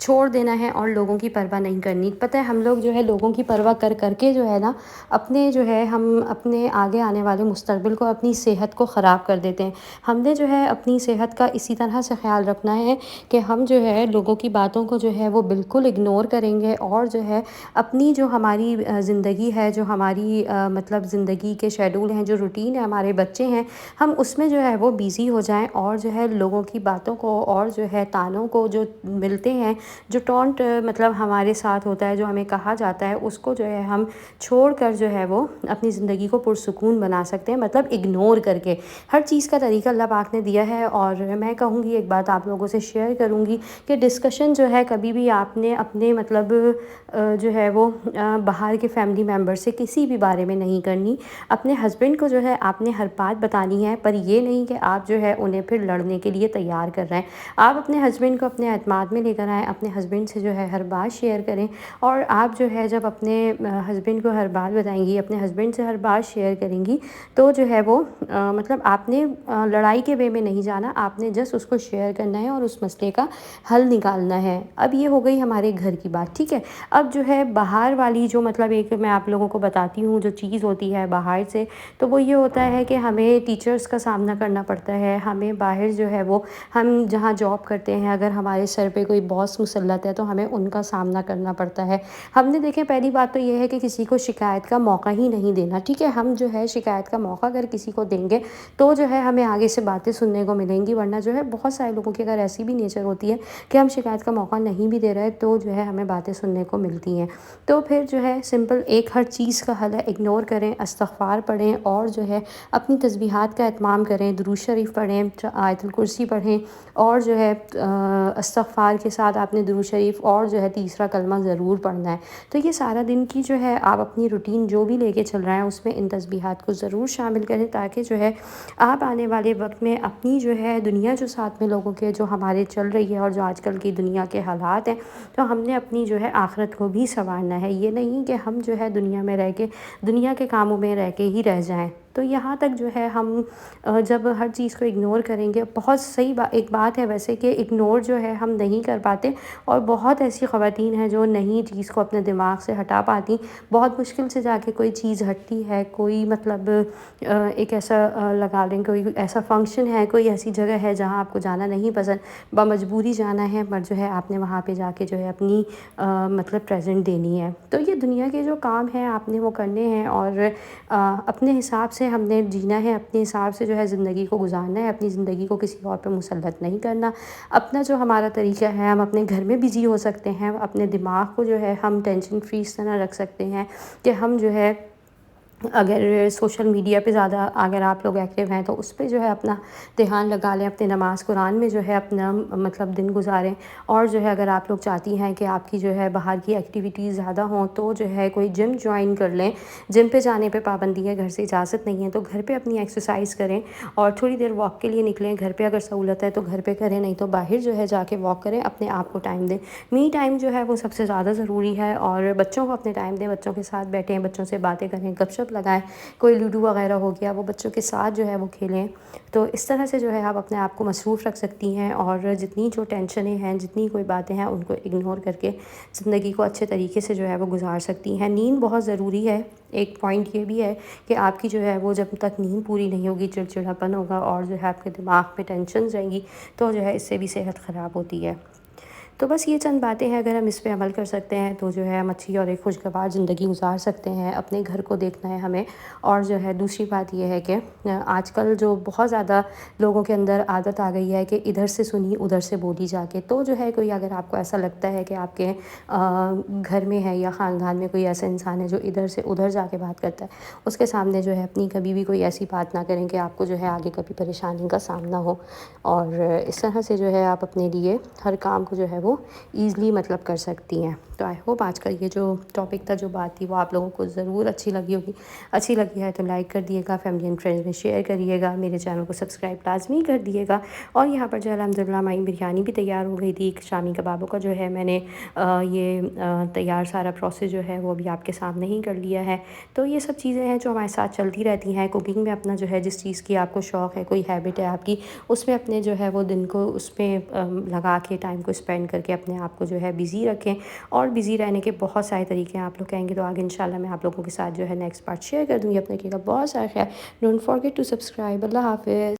چھوڑ دینا ہے اور لوگوں کی پرواہ نہیں کرنی۔ پتہ ہے ہم لوگ جو ہے لوگوں کی پرواہ کر کر کے جو ہے نا اپنے جو ہے ہم اپنے آگے آنے والے مستقبل کو، اپنی صحت کو خراب کر دیتے ہیں۔ ہم نے جو ہے اپنی صحت کا اسی طرح سے خیال رکھنا ہے کہ ہم جو ہے لوگوں کی باتوں کو جو ہے وہ بالکل اگنور کریں گے، اور جو ہے اپنی جو ہماری زندگی ہے، جو ہماری مطلب زندگی کے شیڈول ہیں، جو روٹین ہے، ہمارے بچے ہیں، ہم اس میں جو ہے وہ بیزی ہو جائیں، اور جو ہے لوگوں کی باتوں کو اور جو ہے تانوں کو جو ملتے ہیں، جو ٹونٹ مطلب ہمارے ساتھ ہوتا ہے، جو ہمیں کہا جاتا ہے، اس کو جو ہے ہم چھوڑ کر جو ہے وہ اپنی زندگی کو پرسکون بنا سکتے ہیں، مطلب اگنور کر کے۔ ہر چیز کا طریقہ اللہ پاک نے دیا ہے، اور میں کہوں گی ایک بات آپ لوگوں سے شیئر کروں گی کہ ڈسکشن جو ہے کبھی بھی آپ نے اپنے مطلب جو ہے وہ باہر کے فیملی ممبر سے کسی بھی بارے میں نہیں کرنی۔ اپنے ہسبینڈ کو جو ہے آپ نے ہر بات بتانی ہے، پر یہ نہیں کہ آپ جو ہے انہیں پھر لڑنے کے لیے تیار کر رہے ہیں۔ آپ اپنے ہسبینڈ کو اپنے اعتماد میں لے کر آئیں، اپنے ہسبینڈ سے جو ہے ہر بات شیئر کریں، اور آپ جو ہے جب اپنے ہسبینڈ کو ہر بات بتائیں گی، اپنے ہسبینڈ سے ہر بات شیئر کریں گی، تو جو ہے وہ مطلب آپ نے لڑائی کے وے میں نہیں جانا، آپ نے جسٹ اس کو شیئر کرنا ہے اور اس مسئلے کا حل نکالنا ہے۔ اب یہ ہو گئی ہمارے گھر کی بات، ٹھیک ہے۔ اب جو ہے باہر والی جو مطلب ایک میں آپ لوگوں کو بتاتی ہوں جو چیز ہوتی ہے باہر سے، تو وہ یہ ہوتا ہے کہ ہمیں ٹیچرز کا سامنا کرنا پڑتا ہے، ہمیں باہر جو ہے وہ ہم جہاں جاب کرتے ہیں، اگر ہمارے سر پہ کوئی باس مسلط ہے تو ہمیں ان کا سامنا کرنا پڑتا ہے۔ ہم نے دیکھیں پہلی بات تو یہ ہے کہ کسی کو شکایت کا موقع ہی نہیں دینا، ٹھیک ہے۔ ہم جو ہے شکایت کا موقع اگر کسی کو دیں گے تو جو ہے ہمیں آگے سے باتیں سننے کو ملیں گی، ورنہ جو ہے بہت سارے لوگوں کی اگر ایسی بھی نیچر ہوتی ہے کہ ہم شکایت کا موقع نہیں بھی دے رہے تو جو ہے ہمیں باتیں سننے کو ملتی ہیں۔ تو پھر جو ہے سمپل ایک ہر چیز کا حل ہے، اگنور کریں، استغفار پڑھیں، اور جو ہے اپنی تسبیحات کا اہتمام کریں، درود شریف پڑھیں، آیت الکرسی پڑھیں، اور جو ہے استغفار کے ساتھ آپ نے درود شریف اور جو ہے تیسرا کلمہ ضرور پڑھنا ہے۔ تو یہ سارا دن کی جو ہے آپ اپنی روٹین جو بھی لے کے چل رہے ہیں اس میں ان تسبیحات کو ضرور شامل کریں، تاکہ جو ہے آپ آنے والے وقت میں اپنی جو ہے دنیا جو ساتھ میں لوگوں کے جو ہمارے چل رہی ہے اور جو آج کل کی دنیا کے حالات ہیں، تو ہم نے اپنی جو ہے آخرت کو بھی سنوارنا ہے۔ یہ نہیں کہ ہم جو ہے دنیا میں رہ کے دنیا کے کاموں میں رہ کے ہی رہ جائیں۔ تو یہاں تک جو ہے ہم جب ہر چیز کو اگنور کریں گے، بہت صحیح ایک بات ہے ویسے کہ اگنور جو ہے ہم نہیں کر پاتے، اور بہت ایسی خواتین ہیں جو نہیں چیز کو اپنے دماغ سے ہٹا پاتی، بہت مشکل سے جا کے کوئی چیز ہٹتی ہے، کوئی مطلب ایک ایسا لگا لیں، کوئی ایسا فنکشن ہے، کوئی ایسی جگہ ہے جہاں آپ کو جانا نہیں پسند، بمجبوری جانا ہے، پر جو ہے آپ نے وہاں پہ جا کے جو ہے اپنی مطلب پریزنٹ دینی ہے۔ تو یہ دنیا کے جو کام ہیں آپ نے وہ کرنے ہیں، اور اپنے حساب سے ہم نے جینا ہے، اپنے حساب سے جو ہے زندگی کو گزارنا ہے، اپنی زندگی کو کسی اور پہ مسلط نہیں کرنا۔ اپنا جو ہمارا طریقہ ہے، ہم اپنے گھر میں بزی ہو سکتے ہیں، اپنے دماغ کو جو ہے ہم ٹینشن فری اس طرح رکھ سکتے ہیں کہ ہم جو ہے اگر سوشل میڈیا پہ زیادہ اگر آپ لوگ ایکٹیو ہیں تو اس پہ جو ہے اپنا دھیان لگا لیں، اپنے نماز قرآن میں جو ہے اپنا مطلب دن گزاریں، اور جو ہے اگر آپ لوگ چاہتی ہیں کہ آپ کی جو ہے باہر کی ایکٹیویٹیز زیادہ ہوں تو جو ہے کوئی جم جوائن کر لیں۔ جم پہ جانے پہ پابندی ہے، گھر سے اجازت نہیں ہے، تو گھر پہ اپنی ایکسرسائز کریں، اور تھوڑی دیر واک کے لیے نکلیں، گھر پہ اگر سہولت ہے تو گھر پہ کریں، نہیں تو باہر جو ہے جا کے واک کریں، اپنے آپ کو ٹائم دیں۔ می ٹائم جو ہے وہ سب سے زیادہ ضروری ہے، اور بچوں کو اپنے ٹائم دیں، بچوں کے ساتھ بیٹھیں، بچوں سے باتیں کریں، گپ شپ لگائیں، کوئی لوڈو وغیرہ ہو گیا وہ بچوں کے ساتھ جو ہے وہ کھیلیں۔ تو اس طرح سے جو ہے آپ اپنے آپ کو مصروف رکھ سکتی ہیں، اور جتنی جو ٹینشنیں ہیں، جتنی کوئی باتیں ہیں، ان کو اگنور کر کے زندگی کو اچھے طریقے سے جو ہے وہ گزار سکتی ہیں۔ نیند بہت ضروری ہے۔ ایک پوائنٹ یہ بھی ہے کہ آپ کی جو ہے وہ جب تک نیند پوری نہیں ہوگی چڑچڑاپن ہوگا، اور جو ہے آپ کے دماغ میں ٹینشنز رہیں گی، تو جو ہے اس سے بھی صحت خراب ہوتی ہے۔ تو بس یہ چند باتیں ہیں، اگر ہم اس پہ عمل کر سکتے ہیں تو جو ہے ہم اچھی اور ایک خوشگوار زندگی گزار سکتے ہیں۔ اپنے گھر کو دیکھنا ہے ہمیں، اور جو ہے دوسری بات یہ ہے کہ آج کل جو بہت زیادہ لوگوں کے اندر عادت آ گئی ہے کہ ادھر سے سنی ادھر سے بولی جا کے، تو جو ہے کوئی اگر آپ کو ایسا لگتا ہے کہ آپ کے گھر میں ہے یا خاندان میں کوئی ایسا انسان ہے جو ادھر سے ادھر جا کے بات کرتا ہے، اس کے سامنے جو ہے اپنی کبھی بھی کوئی ایسی بات نہ کریں کہ آپ کو جو ہے آگے کبھی پریشانی کا سامنا ہو، اور اس طرح سے جو ہے آپ اپنے لیے ہر کام کو جو ہے وہ ایزلی مطلب کر سکتی ہیں۔ تو آئی ہوپ آج کا یہ جو ٹاپک تھا، جو بات تھی، وہ آپ لوگوں کو ضرور اچھی لگی ہوگی. اچھی لگی ہے تو لائک کر دیے گا، فیملی اینڈ فرینڈز میں شیئر کریے گا، میرے چینل کو سبسکرائب لازمی کر دیے گا. اور یہاں پر جو ہے الحمدللہ ہماری بریانی بھی تیار ہو گئی تھی. شامی کبابوں کا جو ہے میں نے یہ تیار سارا پروسیس جو ہے وہ بھی آپ کے سامنے ہی کر لیا ہے. تو یہ سب چیزیں ہیں جو ہمارے ساتھ چلتی رہتی ہیں کوکنگ میں. اپنا جو ہے جس چیز کی آپ کو شوق ہے، کوئی ہیبٹ ہے آپ کی، اس میں اپنے جو ہے وہ دن کو اس میں لگا کے، ٹائم کو اسپینڈ کر کے اپنے آپ کو جو ہے بزی رکھیں. اور بزی رہنے کے بہت سارے طریقے ہیں. آپ لوگ کہیں گے تو آگے انشاءاللہ میں آپ لوگوں کے ساتھ جو ہے نیکسٹ پارٹ شیئر کر دوں گی. اپنے کا بہت سارا خیال. Don't forget to subscribe. اللہ حافظ.